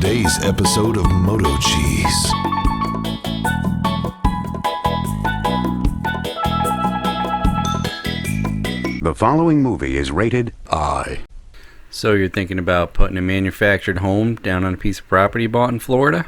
today's episode of Moto Cheese. The following movie is rated I. So you're thinking about putting a manufactured home down on a piece of property you bought in Florida?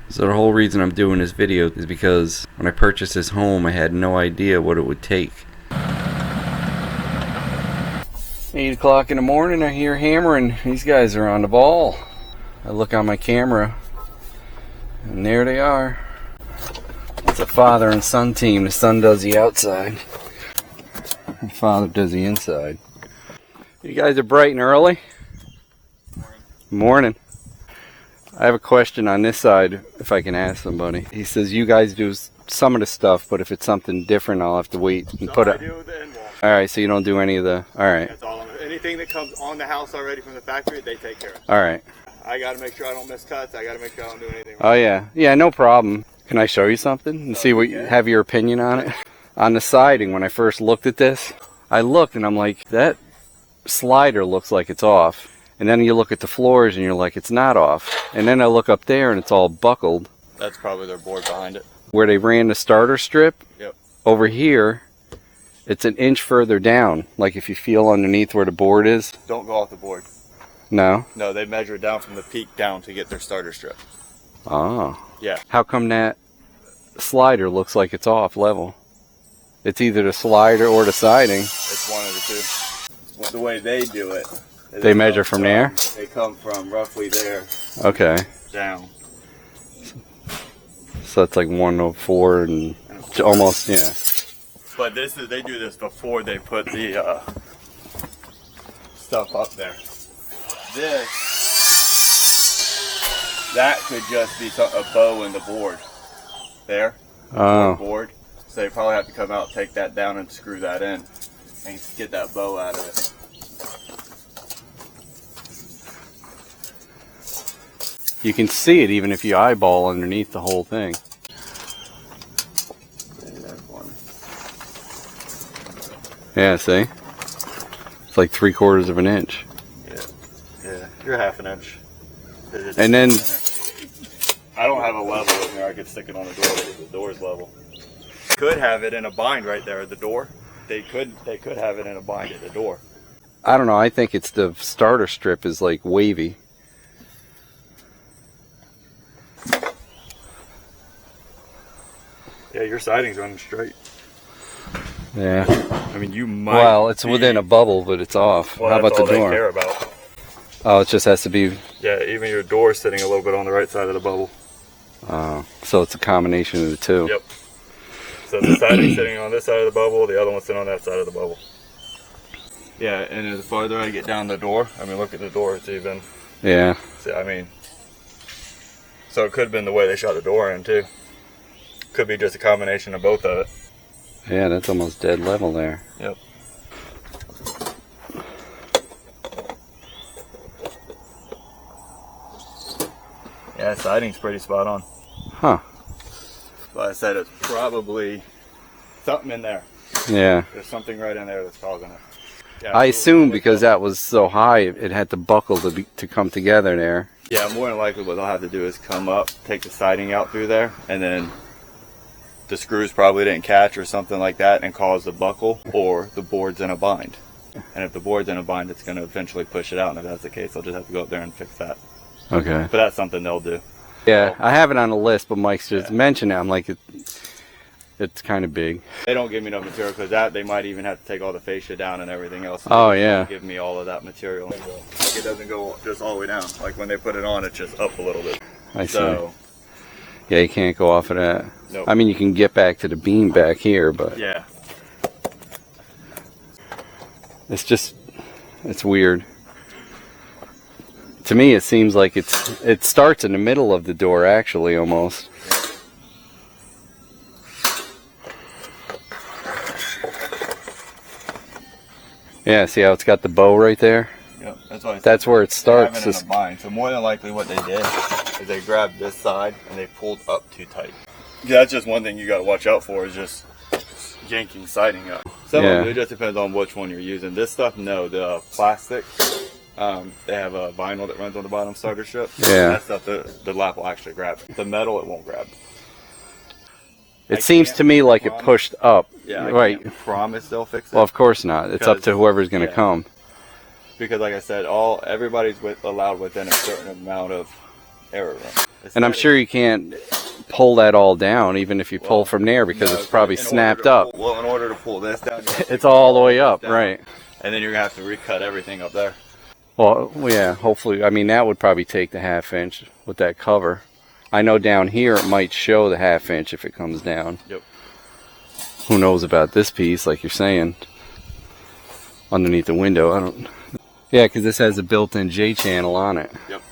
So the whole reason I'm doing this video is because when I purchased this home, I had no idea what it would take. 8 o'clock in the morning, I hear hammering. These guys are on the ball. I look on my camera, and there they are. It's a father and son team. The son does the outside. My father does the inside. You guys are bright and early? Morning. I have a question on this side, if I can ask somebody. He says you guys do some of the stuff, but if it's something different, I'll have to wait and put it. I do the end wall. Alright, so you don't do any of the... Alright. That's all. Anything that comes on the house already from the factory, they take care of. Alright. I gotta make sure I don't miss cuts. I gotta make sure I don't do anything wrong. Oh yeah. Yeah, no problem. Can I show you something and see what you have your opinion on it? On the siding, when I first looked at this, I looked and I'm like, that slider looks like it's off. And then you look at the floors and you're like, it's not off. And then I look up there and it's all buckled. That's probably their board behind it. Where they ran the starter strip, Yep. over here, it's an inch further down. Like if you feel underneath where the board is. Don't go off the board. No? No, they measure it down from the peak down to get their starter strip. Oh. Yeah. How come that slider looks like it's off level? It's either the slider or the siding. It's one of the two. Well, the way they do it. They measure from there? They come from roughly there Okay. down. So that's like 104 and almost, yeah. But they do this before they put the stuff up there. That could just be a bow in the board. There. Oh. Board. So they probably have to come out, take that down, and screw that in, and get that bow out of it. You can see it even if you eyeball underneath the whole thing. Yeah, see? It's like 3/4 of an inch. Yeah, you're half an inch. And then I don't have a level in there. I could stick it on the door because the door's level. Could have it in a bind right there at the door. They could have it in a bind at the door. I don't know, I think it's the starter strip is like wavy. Yeah, your siding's running straight. Yeah. I mean, you might. Well, it's within a bubble, but it's off. Well, how about that's all the door? They care about. Oh, it just has to be. Yeah, even your door's sitting a little bit on the right side of the bubble. So it's a combination of the two. Yep. So the siding's sitting on this side of the bubble, the other one's sitting on that side of the bubble. Yeah, and the farther I get down the door, I mean, look at the door, it's even. Yeah. See, I mean, so it could have been the way they shot the door in too. Could be just a combination of both of it. Yeah, that's almost dead level there. Yep. Yeah, siding's pretty spot on. Huh. But I said it's probably something in there. Yeah. There's something right in there that's causing it. Yeah, I assume because that was so high, it had to buckle to come together there. Yeah, more than likely what they'll have to do is come up, take the siding out through there, and then the screws probably didn't catch or something like that and cause the buckle, or the board's in a bind. And if the board's in a bind, it's going to eventually push it out, and if that's the case, they'll just have to go up there and fix that. Okay. But that's something they'll do. Yeah, I have it on the list, but Mike's just mentioned it. I'm like, it's kind of big. They don't give me no material because they might even have to take all the fascia down and everything else. Oh, They yeah. don't give me all of that material. Like it doesn't go just all the way down. Like when they put it on, it's just up a little bit. I see. So, Yeah, you can't go off of that. nope. I mean, you can get back to the beam back here, but Yeah. it's weird. To me, it seems like it starts in the middle of the door, actually, almost. Yeah, see how it's got the bow right there? Yep. That's why. That's where it starts. They have it in a bind. So more than likely, what they did is they grabbed this side and they pulled up too tight. Yeah, that's just one thing you got to watch out for is just yanking siding up. Some of it just depends on which one you're using. This stuff, no, the plastic They have a vinyl that runs on the bottom starter strip. Yeah. That stuff the lap will actually grab. The metal it won't grab. It seems to me like it pushed up. Yeah, right. I can't promise they'll fix it. Well, of course not. It's up to whoever's going to come. Because, like I said, everybody's allowed within a certain amount of error room. And I'm sure you can't pull that all down, even if you pull from there, because it's probably snapped up. Well, in order to pull this down, it's all the way up, right? And then you're gonna have to recut everything up there. Well, yeah. Hopefully, I mean that would probably take the 1/2 inch with that cover. I know down here it might show the 1/2 inch if it comes down. Yep. Who knows about this piece, like you're saying, underneath the window? I don't. Yeah, because this has a built-in J channel on it. Yep.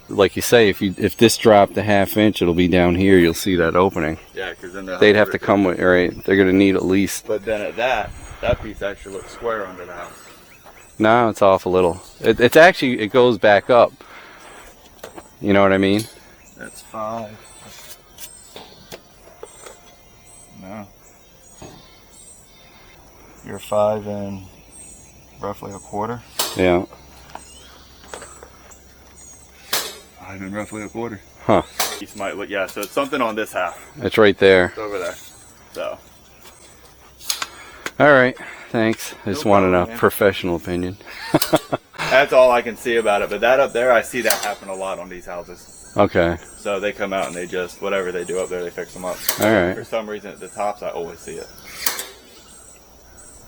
Like you say, if this dropped the 1/2 inch, it'll be down here. You'll see that opening. Yeah, because then they'd have to come with, right? They're gonna need at least. But then at that piece actually looks square under the house. No, it's off a little. It's actually, it goes back up. You know what I mean? That's 5. No. You're 5 and roughly a quarter. Yeah. 5 and roughly a quarter. Huh. Piece might look, yeah, so it's something on this half. It's right there. It's over there. So. All right. Thanks. I just wanted a man. professional opinion. That's all I can see about it. But that up there, I see that happen a lot on these houses. Okay. So they come out and they just, whatever they do up there, they fix them up. All right. For some reason at the tops, I always see it.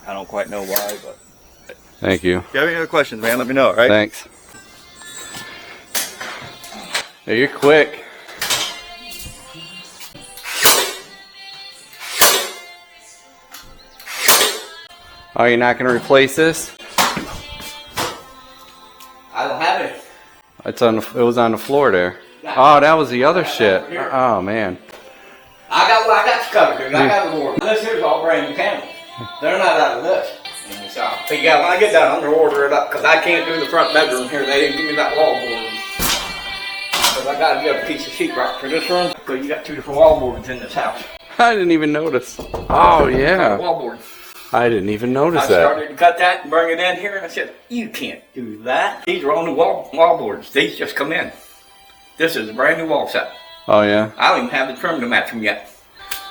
I don't quite know why, but. Thank you. If you have any other questions, man, let me know, all right? Thanks. Hey, you're quick. Oh, you're not going to replace this? I don't have it. It's on. It was on the floor there. Oh, that was the other shit. Oh man. I got what I got you covered, dude. I got the board. This here's all brand new panels. They're not out of this. So yeah, when I get that, I'm gonna order it up because I can't do the front bedroom here. They didn't give me that wall board. Because I gotta get a piece of sheetrock for this room. Because you got 2 different wall boards in this house. I didn't even notice. Oh yeah. Wall board. I didn't even notice I that. started to cut that and bring it in here, and I said, "You can't do that. These are all new wall boards. These just come in. This is a brand new wall set. Oh yeah. I don't even have the trim to match them yet.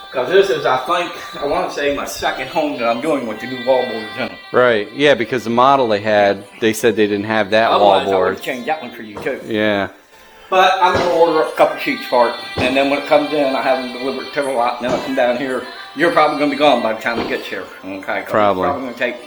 Because this is, I think, I want to say my second home that I'm doing with the new wall boards in them. Right. Yeah, because the model they had, they said they didn't have that wall Otherwise, I would board. have changed that one for you too. Yeah. But I'm going to order up a couple sheets for it, and then when it comes in, I have them delivered to the lot, and then I'll come down here. You're probably going to be gone by the time it gets here. Okay? Probably. It's probably going to take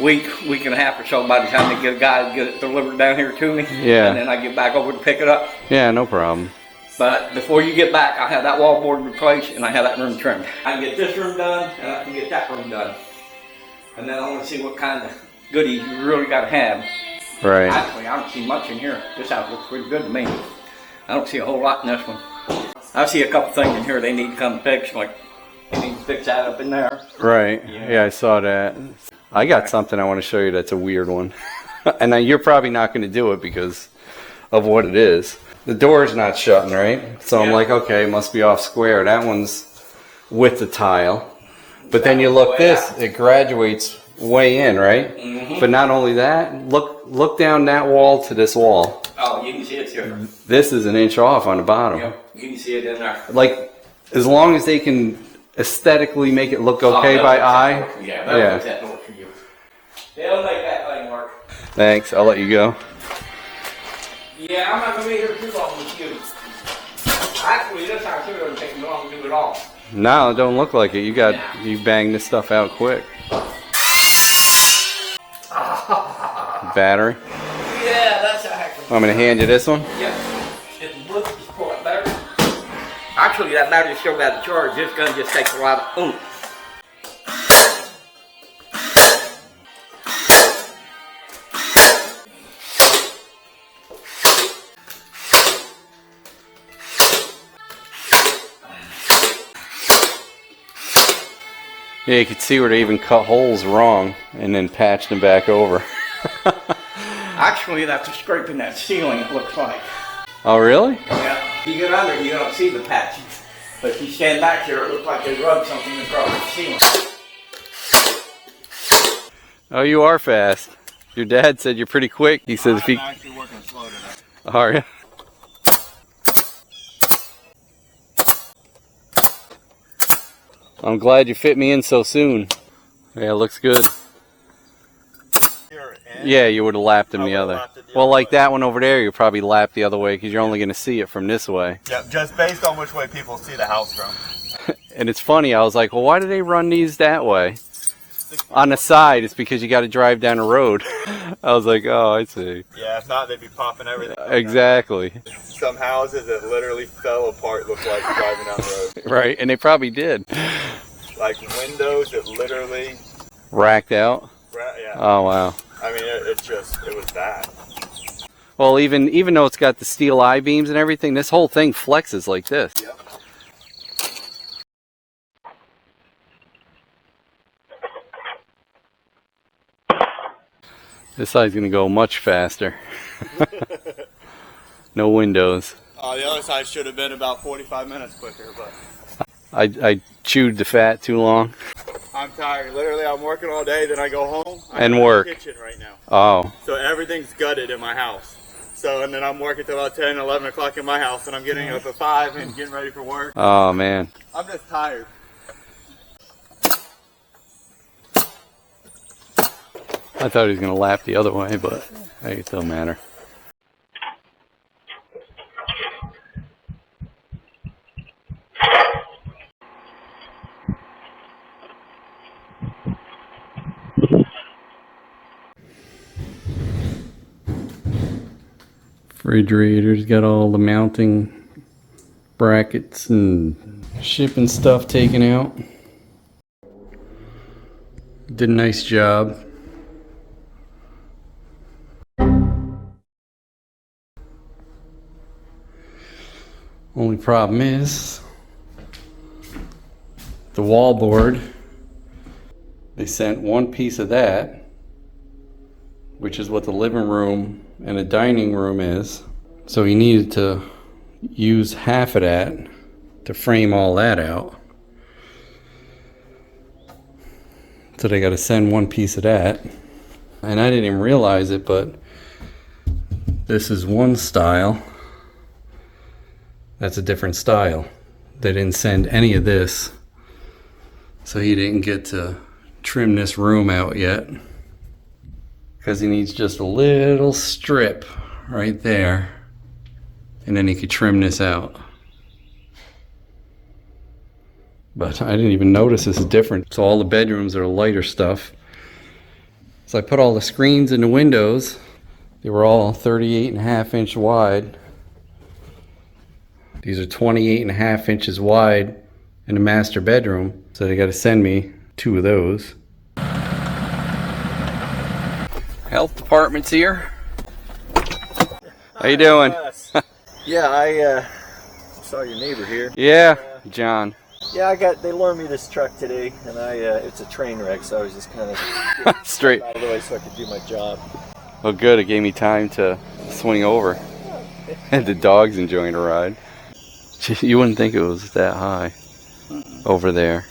a week and a half or so by the time they get a guy to get it delivered down here to me. Yeah. And then I get back over to pick it up. Yeah, no problem. But before you get back, I have that wall board replaced, and I have that room trimmed. I can get this room done, and I can get that room done. And then I want to see what kind of goodies you really got to have. Right. Actually, I don't see much in here. This house looks pretty good to me. I don't see a whole lot in this one. I see a couple things in here they need to come fix, like they need to fix that up in there. Right. Yeah, I saw that. I got something I want to show you that's a weird one. And you're probably not going to do it because of what it is. The door's not shutting, right? So I'm like, okay, it must be off square. That one's with the tile. But then you look this, it graduates way in, right? Mm-hmm. But not only that, look down that wall to this wall. Oh, you can see it's different. This is an inch off on the bottom. Yep, you can see it in there. Like, as long as they can aesthetically make it look okay by eye. Yeah, that'll make that work for you. They'll make that thing work. Thanks, I'll let you go. Yeah, I'm not going to be here too long with you. Actually, this house here doesn't take me long to do it all. No, it don't look like it. You banged this stuff out quick. Battery. Yeah, that's a heck of a... I'm gonna hand you this one. Yeah, it's blue, just pull that battery. Actually, that battery's still got a charge. This gun just takes a lot of oomph. Yeah, you could see where they even cut holes wrong and then patched them back over. Actually, that's a scrape in that ceiling, it looks like. Oh, really? Yeah. You get under, you don't see the patches. But if you stand back here, it looks like they rubbed something across the ceiling. Oh, you are fast. Your dad said you're pretty quick. He said if he... I'm actually working slow today. Are you? I'm glad you fit me in so soon. Yeah, it looks good. Yeah, you would have lapped him the other. Well, like that one over there, you probably lapped the other way because you're only going to see it from this way. Yeah, just based on which way people see the house from. And it's funny, I was like, well, why do they run these that way? On the side, it's because you got to drive down the road. I was like, oh, I see. Yeah, if not, they'd be popping everything. Exactly. Some houses that literally fell apart look like driving down the road. Right, and they probably did. Like windows that literally... Racked out? Yeah. Oh, wow. I mean, it was bad. Well, even though it's got the steel I-beams and everything, this whole thing flexes like this. Yep. This side's going to go much faster. No windows. The other side should have been about 45 minutes quicker, but... I chewed the fat too long. I'm tired. Literally, I'm working all day, then I go home. And I'm work. in the kitchen right now. Oh. So everything's gutted in my house. So, and then I'm working till about 10, 11 o'clock in my house, and I'm getting up at 5 and getting ready for work. Oh, man. I'm just tired. I thought he was going to lap the other way, but hey, it don't matter. Refrigerator's got all the mounting brackets and shipping stuff taken out. Did a nice job. Only problem is the wallboard. They sent one piece of that, which is what the living room and the dining room is. So he needed to use half of that to frame all that out. So they got to send one piece of that. And I didn't even realize it, but this is one style. That's a different style. They didn't send any of this. So he didn't get to trim this room out yet. Because he needs just a little strip right there. And then he could trim this out. But I didn't even notice this is different. So all the bedrooms are lighter stuff. So I put all the screens in the windows. They were all 38.5 inch wide. These are 28.5 inches wide in the master bedroom. So they got to send me 2 of those. Health department's here. How you doing? Yeah, I saw your neighbor here. Yeah, John. Yeah, they loaned me this truck today, and it's a train wreck, so I was just kind of Straight. out of the way so I could do my job. Oh, good. It gave me time to swing over. And the dog's enjoying the ride. You wouldn't think it was that high over there.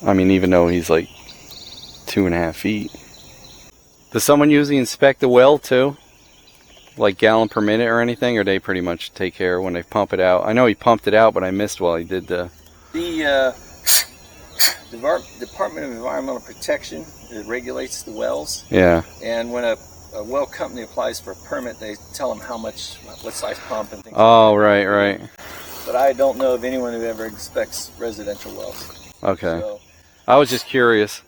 I mean, even though he's like 2.5 feet. Does someone usually inspect the well too? Like gallon per minute or anything? Or they pretty much take care when they pump it out? I know he pumped it out, but I missed while he did the Department of Environmental Protection regulates the wells. Yeah. And when a well company applies for a permit, they tell them what size pump and things Oh, like that. right. But I don't know of anyone who ever inspects residential wells. Okay. So I was just curious.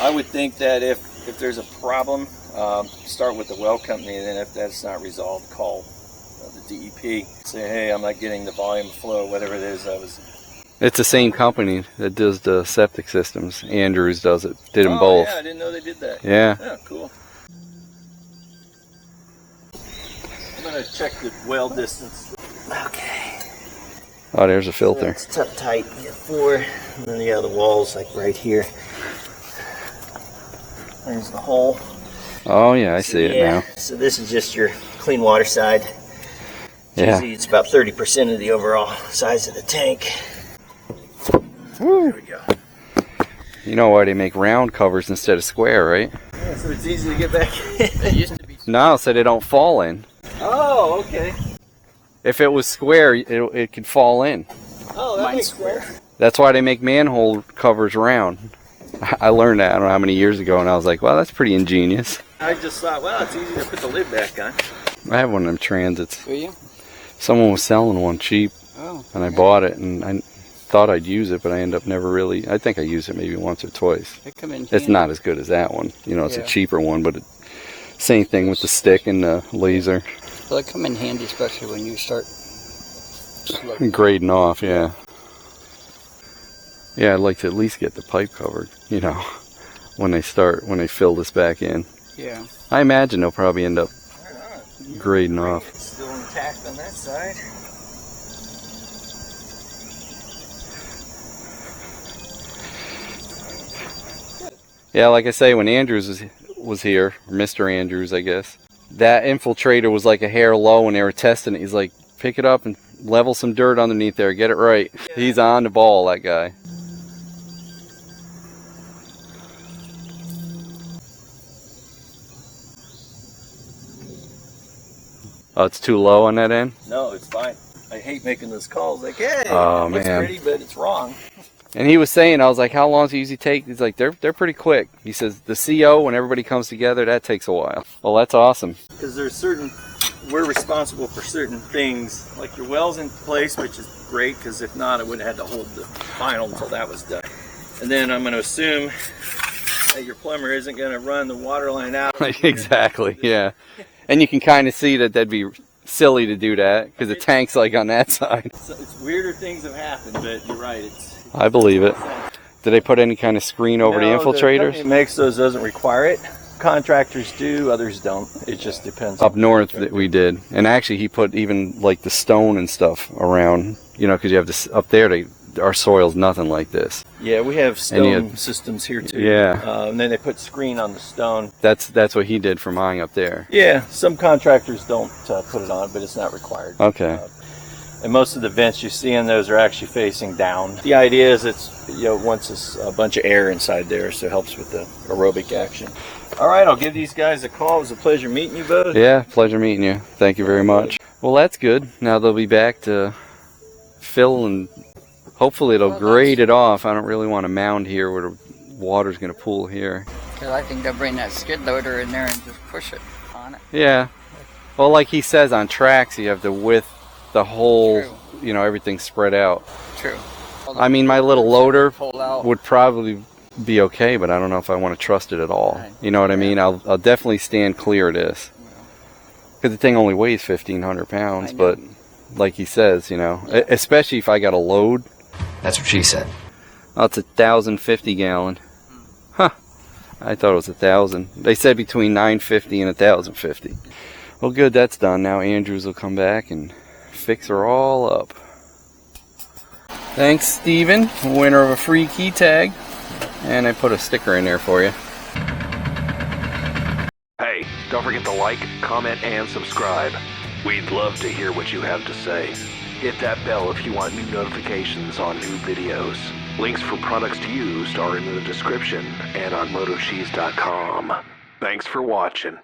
I would think that if there's a problem, start with the well company, and then if that's not resolved, call the DEP. Say, hey, I'm not getting the volume flow, whatever it is. It's the same company that does the septic systems. Andrews does it. Did them both. Yeah, I didn't know they did that. Yeah. Yeah, cool. I'm going to check the well distance. Okay. Oh, there's a filter. It's tuck tight. You get 4, and then the wall's like right here. There's the hole. Oh, yeah, I see it now. So this is just your clean water side. Yeah. Usually it's about 30% of the overall size of the tank. There we go. You know why they make round covers instead of square, right? Yeah, so it's easy to get back in. It used to be. No, so they don't fall in. Oh, okay. If it was square, it could fall in. Oh, that makes square. That's why they make manhole covers round. I learned that I don't know how many years ago, and I was like, well, that's pretty ingenious. I just thought, well, it's easy to put the lid back on. I have one of them transits. Do you? Someone was selling one cheap, Oh. and I bought it, and I thought I'd use it, but I ended up never really. I think I used it maybe once or twice. They come in It's handy. not as good as that one. You know, it's Yeah. a cheaper one, but same thing with the stick and the laser. Well, they come in handy, especially when you start. Grading off, yeah. Yeah, I'd like to at least get the pipe covered, you know, when they fill this back in. Yeah. I imagine they'll probably end up grading off. It's still intact on that side. Yeah, like I say, when Andrews was here, or Mr. Andrews, I guess, that infiltrator was like a hair low when they were testing it. He's like, pick it up and level some dirt underneath there, get it right. He's on the ball, that guy. Oh, it's too low on that end? No, it's fine. I hate making those calls like, hey, Oh, it's man. pretty, but it's wrong. And he was saying, I was like, how long does it usually take? He's like, they're pretty quick. He says, the CO, when everybody comes together, that takes a while. Well, that's awesome. Because we're responsible for certain things, like your well's in place, which is great, because if not, I would have had to hold the final until that was done. And then I'm going to assume that your plumber isn't going to run the water line out. Exactly, yeah. And you can kind of see that that'd be silly to do that, because the tank's like on that side. So it's weirder things have happened, but you're right. I believe it. Did they put any kind of screen over the No, infiltrators? company that makes those doesn't require it. Contractors do, others don't. It just depends. Up north that we did. And actually he put even like the stone and stuff around, you know, because you have this up there, our soil's nothing like this. Yeah, we have And you stone had- systems here too. Yeah. And then they put screen on the stone. That's what he did for mine up there. Yeah, some contractors don't put it on, but it's not required. Okay. And most of the vents you see in those are actually facing down. The idea is it's, you know, once it's a bunch of air inside there, so it helps with the aerobic action. All right, I'll give these guys a call. It was a pleasure meeting you both. Yeah, pleasure meeting you. Thank you very much. Well, that's good. Now they'll be back to fill and hopefully it'll grade it off. I don't really want a mound here where the water's going to pool here. Because I think they'll bring that skid loader in there and just push it on it. Yeah. Well, like he says on tracks, you have the width, the whole, True. you know, everything spread out. True. I mean, my little loader Pull out. would probably be okay, but I don't know if I want to trust it at all. Right. You know what I mean? I'll definitely stand clear of this. Because the thing only weighs 1,500 pounds, I know. but like he says, you know, especially if I got a load. That's what she said. Oh, it's 1,050 gallon. Huh. I thought it was 1,000. They said between 950 and 1,050. Well, good, that's done. Now Andrews will come back and fix her all up. Thanks, Steven, winner of a free key tag. And I put a sticker in there for you. Hey, don't forget to like, comment, and subscribe. We'd love to hear what you have to say. Hit that bell if you want new notifications on new videos. Links for products used are in the description and on motocheese.com. Thanks for watching.